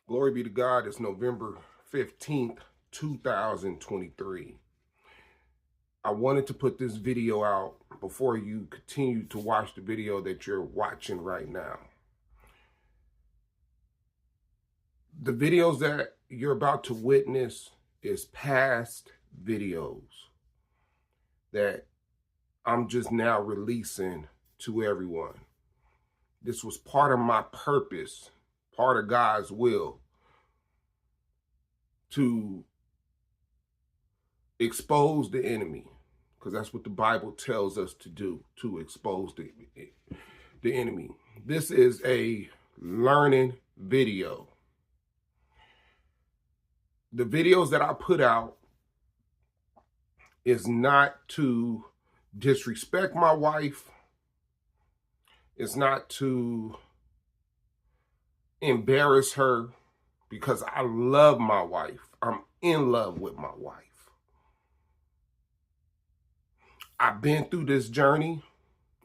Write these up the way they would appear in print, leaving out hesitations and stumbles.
Glory be to God. It's November 15th, 2023. I wanted to put this video out before you continue to watch the video that you're watching right now. The videos that you're about to witness is past videos that I'm just now releasing to everyone. This was part of my purpose, part of God's will, to expose the enemy, because that's what the Bible tells us to do, to expose the enemy. This is a learning video. The videos that I put out is not to disrespect my wife. It's not to embarrass her, because I love my wife. I'm in love with my wife. I've been through this journey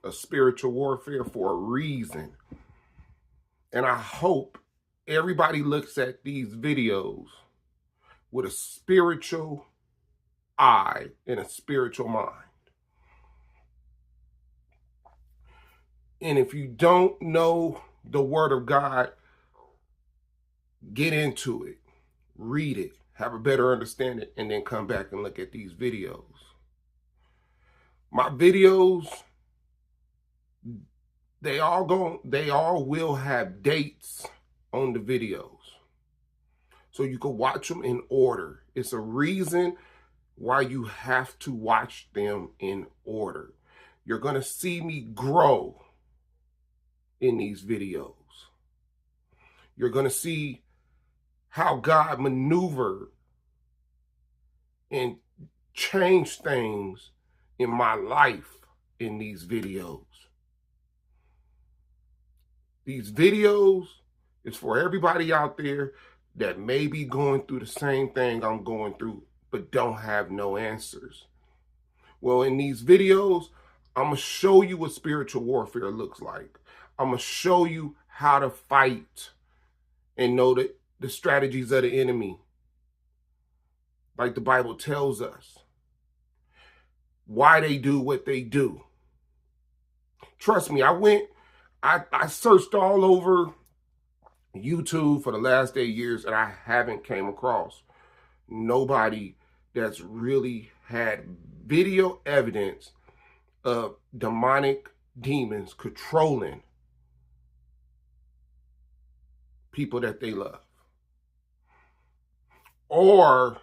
of spiritual warfare for a reason. And I hope everybody looks at these videos with a spiritual eye and a spiritual mind. And if you don't know the Word of God, get into it, read it, have a better understanding, and then come back and look at these videos. My videos, they all will have dates on the videos, so you can watch them in order. It's a reason why you have to watch them in order. You're going to see me grow in these videos. You're going to see how God maneuvered and changed things in my life in these videos. These videos is for everybody out there that may be going through the same thing I'm going through, but don't have no answers. Well, in these videos, I'm going to show you what spiritual warfare looks like. I'm going to show you how to fight and know that the strategies of the enemy, like the Bible tells us, why they do what they do. Trust me, I searched all over YouTube for the last 8 years, and I haven't came across nobody that's really had video evidence of demonic demons controlling people that they love, or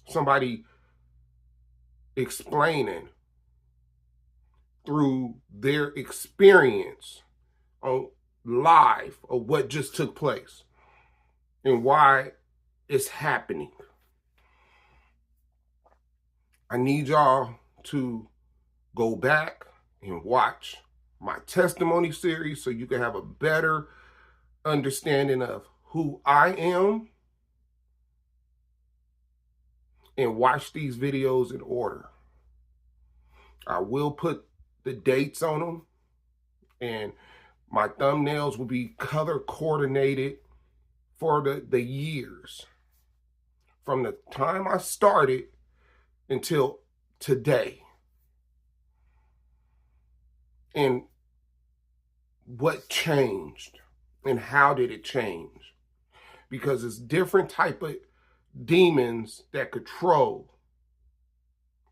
somebody explaining through their experience on live of what just took place and why it's happening. I need y'all to go back and watch my testimony series so you can have a better understanding of who I am, and watch these videos in order. I will put the dates on them, and my thumbnails will be color coordinated for the years from the time I started until today, and what changed and how did it change, because it's different type of demons that control,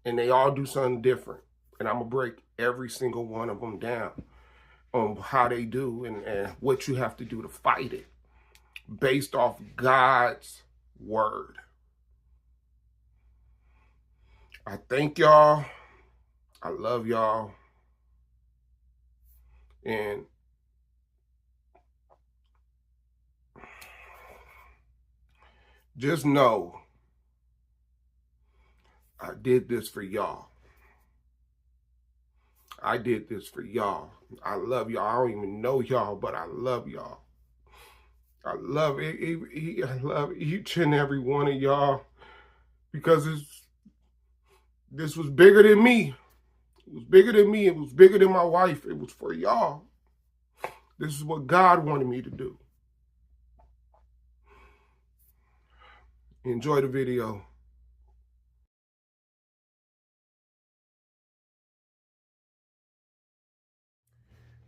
and they all do something different, and I'm gonna break every single one of them down on how they do and what you have to do to fight it based off God's word. I thank y'all. I love y'all. And just know I did this for y'all. I did this for y'all. I love y'all. I don't even know y'all, but I love y'all. I love it. I love each and every one of y'all, because this was bigger than me. It was bigger than me. It was bigger than my wife. It was for y'all. This is what God wanted me to do. Enjoy the video.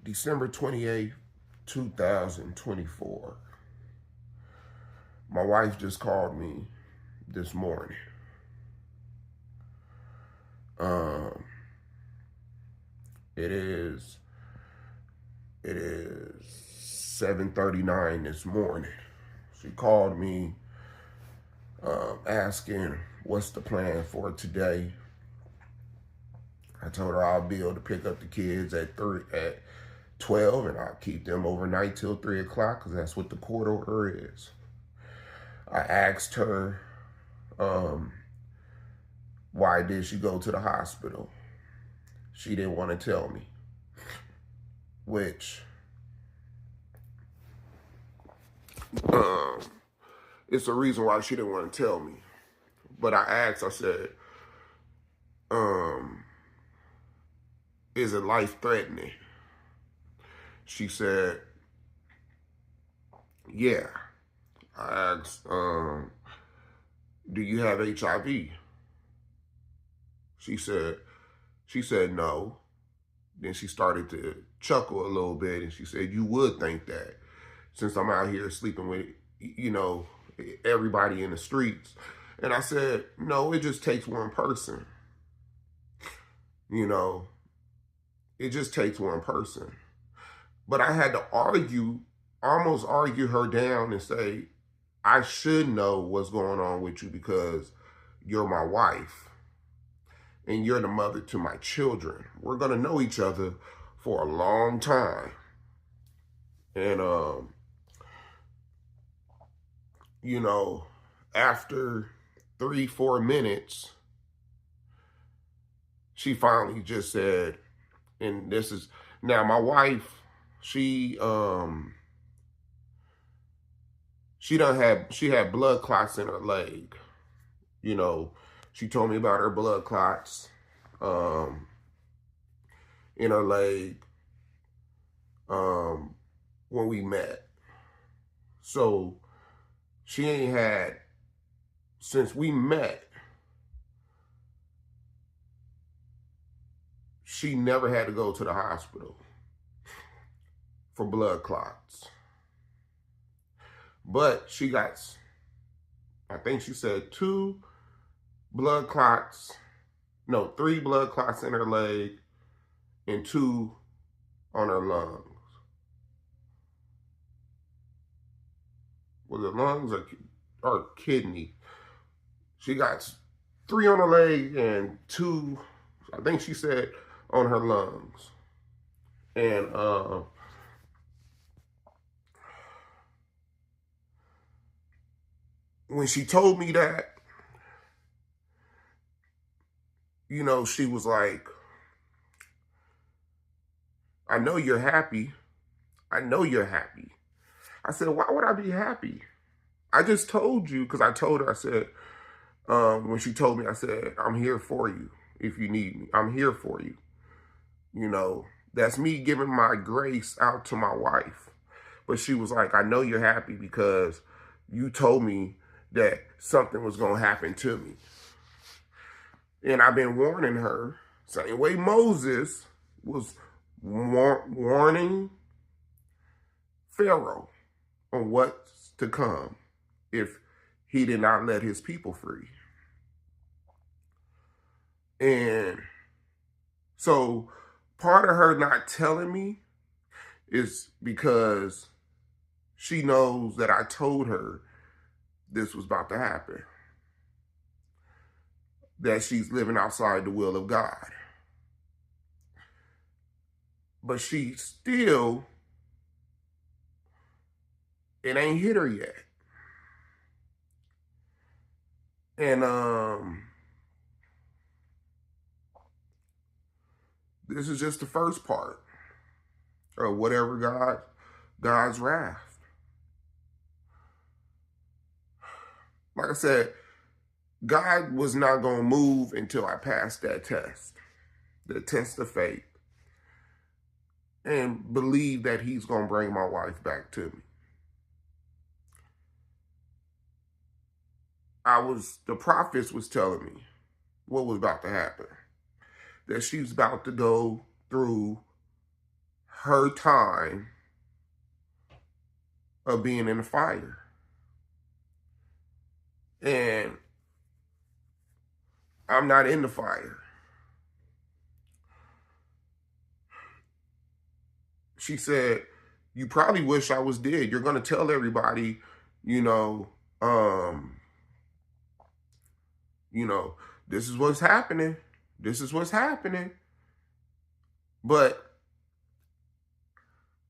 December 28th, 2024. My wife just called me this morning. It is 7:39 this morning. She called me asking what's the plan for today. I told her I'll be able to pick up the kids at 12, and I'll keep them overnight till 3 o'clock because that's what the court order is. I asked her why did she go to the hospital. She didn't want to tell me, which it's a reason why she didn't want to tell me. But I asked, I said, is it life-threatening? She said, yeah. I asked, do you have HIV? She said no. Then she started to chuckle a little bit, and she said, you would think that since I'm out here sleeping with, everybody in the streets. And I said, no, it just takes one person. It just takes one person. But I had to almost argue her down and say, I should know what's going on with you because you're my wife and you're the mother to my children. We're going to know each other for a long time. And, after 3-4 minutes, she finally just said, and this is, now my wife, she had blood clots in her leg. She told me about her blood clots in her leg when we met. So she ain't had, since we met, she never had to go to the hospital for blood clots. But she got, I think she said 3 blood clots in her leg and 2 on her lungs. Was it lungs or kidney? She got 3 on her leg and 2, I think she said, on her lungs. And when she told me that, she was like, I know you're happy. I know you're happy. I said, why would I be happy? I just told you, because I told her, I said, when she told me, I said, I'm here for you if you need me. I'm here for you. That's me giving my grace out to my wife. But she was like, I know you're happy because you told me that something was going to happen to me. And I've been warning her, same way Moses was warning Pharaoh on what's to come if he did not let his people free. And so part of her not telling me is because she knows that I told her this was about to happen, that she's living outside the will of God. But she still, it ain't hit her yet. And this is just the first part of whatever God's wrath. Like I said, God was not going to move until I passed that test, the test of faith, and believe that he's going to bring my wife back to me. the prophets was telling me what was about to happen. That she's about to go through her time of being in the fire. And I'm not in the fire. She said, you probably wish I was dead. You're going to tell everybody, you know, this is what's happening. This is what's happening. But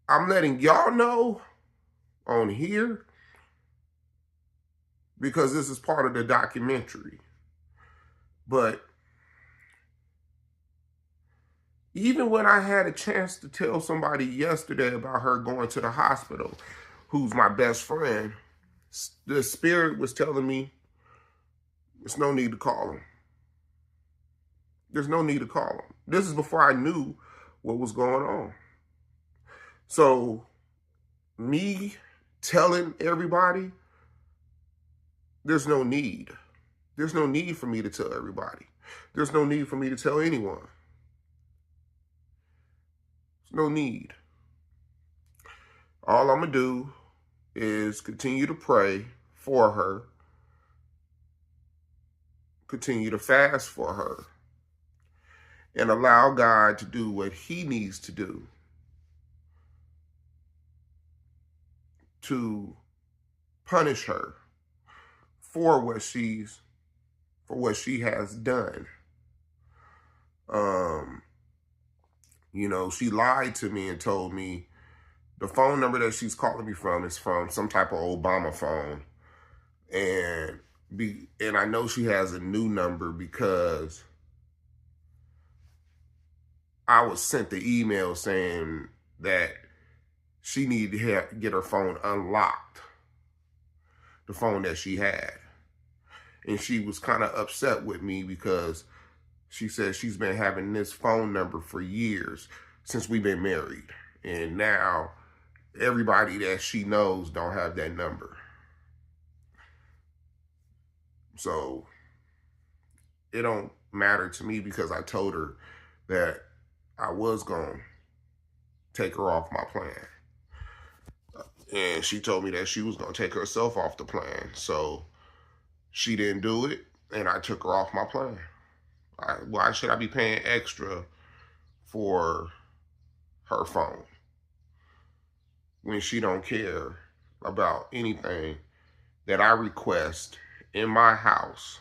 I'm letting y'all know on here because this is part of the documentary. But even when I had a chance to tell somebody yesterday about her going to the hospital, who's my best friend, the spirit was telling me there's no need to call him. There's no need to call him. This is before I knew what was going on. So me telling everybody, there's no need. There's no need for me to tell everybody. There's no need for me to tell anyone. There's no need. All I'm going to do is continue to pray for her, continue to fast for her, and allow God to do what he needs to do to punish her for what she has done. She lied to me and told me the phone number that she's calling me from is from some type of Obama phone. And I know she has a new number because I was sent the email saying that she needed to get her phone unlocked, the phone that she had. And she was kind of upset with me because she said she's been having this phone number for years since we've been married. And now everybody that she knows don't have that number. So it don't matter to me because I told her that I was going to take her off my plan. And she told me that she was going to take herself off the plan. So she didn't do it, and I took her off my plan. Why should I be paying extra for her phone when she don't care about anything that I request in my house,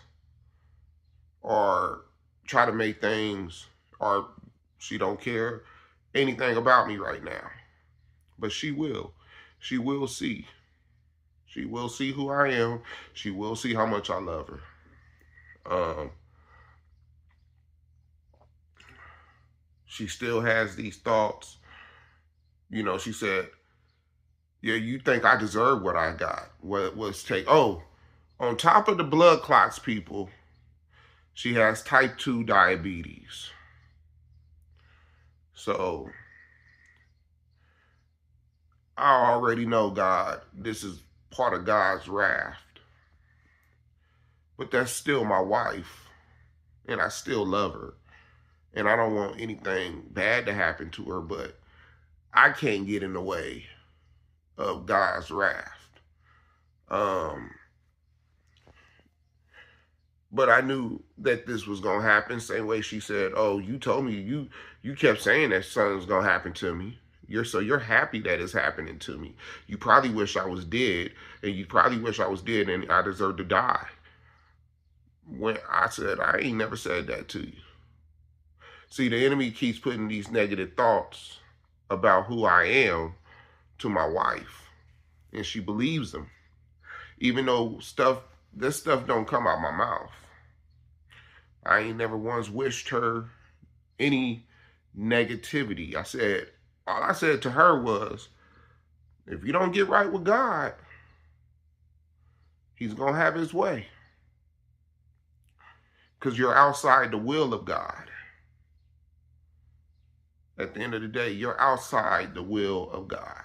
or try to make things, or she don't care anything about me right now? But she will. She will see. She will see who I am. She will see how much I love her. She still has these thoughts. She said, yeah, you think I deserve what I got. What was take? Oh, on top of the blood clots, people, she has type 2 diabetes. So I already know God, this is part of God's wrath. But that's still my wife, and I still love her. And I don't want anything bad to happen to her, but I can't get in the way of God's wrath. But I knew that this was going to happen. Same way she said, oh, you told me, you kept saying that something's going to happen to me. You're happy that it's happening to me. You probably wish I was dead, and you probably wish I was dead and I deserve to die. When I said, I ain't never said that to you. See, the enemy keeps putting these negative thoughts about who I am to my wife, and she believes them. Even though this stuff don't come out my mouth. I ain't never once wished her any negativity. All I said to her was, if you don't get right with God, he's going to have his way. Because you're outside the will of God. At the end of the day, you're outside the will of God.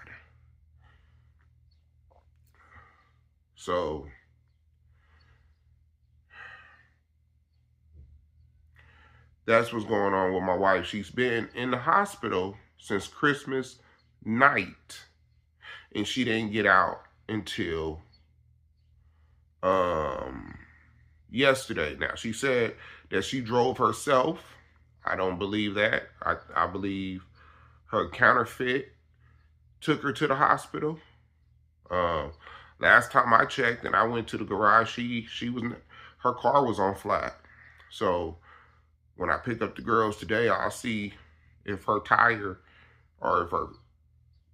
So That's what's going on with my wife. She's been in the hospital since Christmas night, and she didn't get out until yesterday. Now, she said that she drove herself. I don't believe that. I believe her counterfeit took her to the hospital. Last time I checked and I went to the garage, her car was on flat. So when I pick up the girls today, I'll see if her tire or if her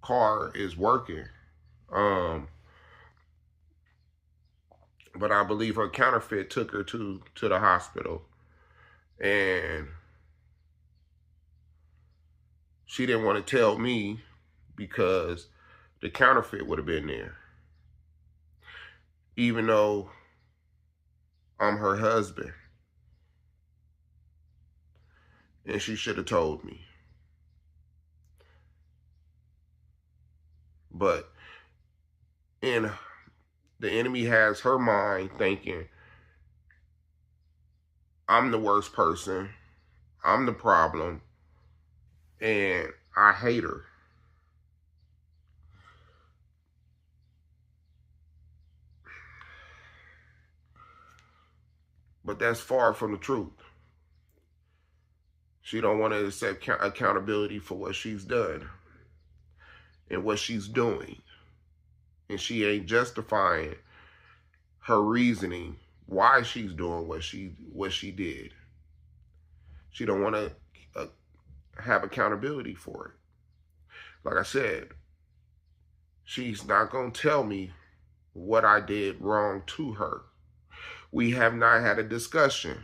car is working. But I believe her counterfeit took her to the hospital, and she didn't want to tell me because the counterfeit would have been there. Even though I'm her husband. And she should have told me. But the enemy has her mind thinking, I'm the worst person, I'm the problem, and I hate her. But that's far from the truth. She don't want to accept accountability for what she's done and what she's doing. And she ain't justifying her reasoning why she's doing what she did. She don't want to have accountability for it. Like I said, she's not going to tell me what I did wrong to her. We have not had a discussion.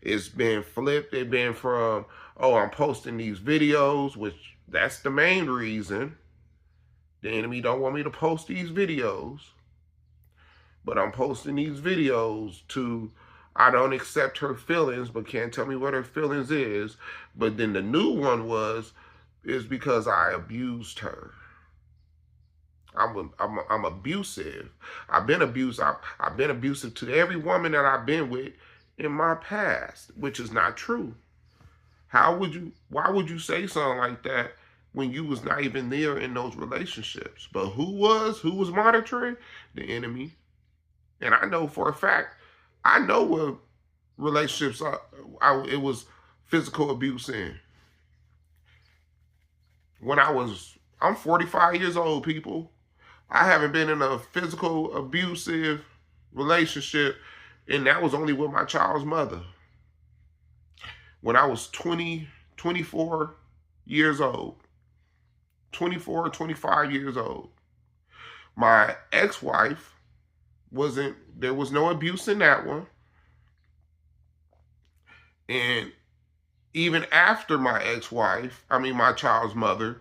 It's been flipped. It's been from, oh, I'm posting these videos, which that's the main reason. The enemy don't want me to post these videos. But I'm posting these videos to, I don't accept her feelings, but can't tell me what her feelings is. But then the new one is because I abused her. I'm abusive. I've been abusive to every woman that I've been with in my past, which is not true. Why would you say something like that when you was not even there in those relationships? But who was monitoring? The enemy. And I know for a fact, I know what relationships it was physical abuse in. I'm 45 years old, people. I haven't been in a physical abusive relationship, and that was only with my child's mother. When I was 24 years old, 24, 25 years old, my ex-wife there was no abuse in that one. And even after my my child's mother,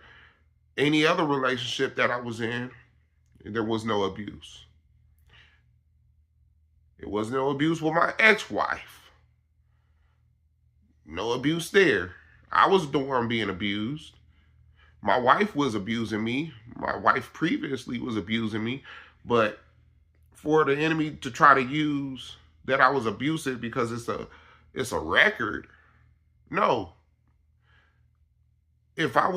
any other relationship that I was in, there was no abuse. It was no abuse with my ex-wife. No abuse there. I was the one being abused. My wife was abusing me. My wife previously was abusing me. But for the enemy to try to use that I was abusive because it's a record, no. If I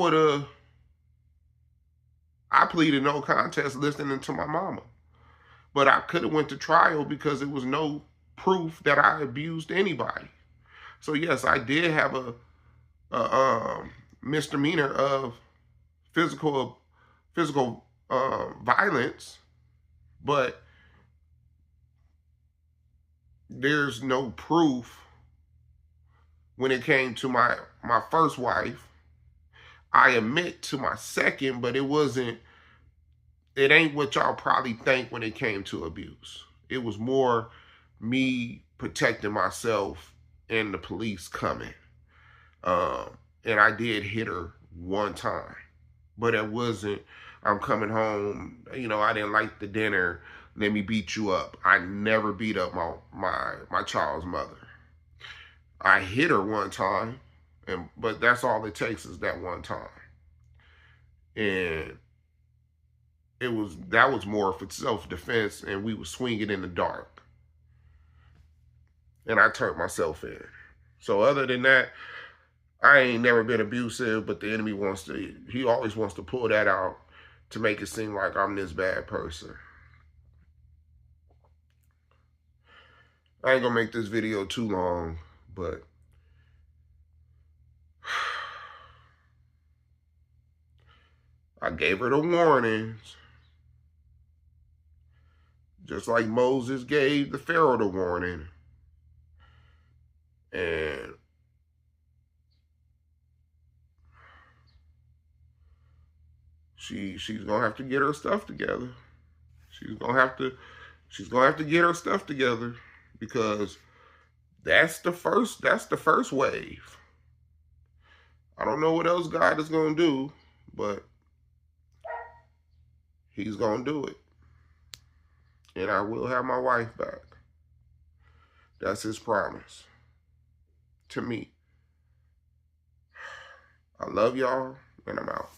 pleaded no contest listening to my mama. But I could have went to trial because there was no proof that I abused anybody. So yes, I did have a misdemeanor of physical violence, but there's no proof when it came to my first wife. I admit to my second, but it ain't what y'all probably think when it came to abuse. It was more me protecting myself and the police coming. And I did hit her one time, but it wasn't, I'm coming home, I didn't like the dinner, let me beat you up. I never beat up my child's mother. I hit her one time, but that's all it takes is that one time. And that was more for self-defense, and we were swinging in the dark. And I turned myself in. So other than that, I ain't never been abusive, but the enemy he always wants to pull that out to make it seem like I'm this bad person. I ain't gonna make this video too long, but I gave her the warnings. Just like Moses gave the Pharaoh the warning. And she's gonna have to get her stuff together. She's gonna have to get her stuff together, because that's the first wave. I don't know what else God is gonna do, but he's gonna do it. And I will have my wife back. That's his promise to me. I love y'all, and I'm out.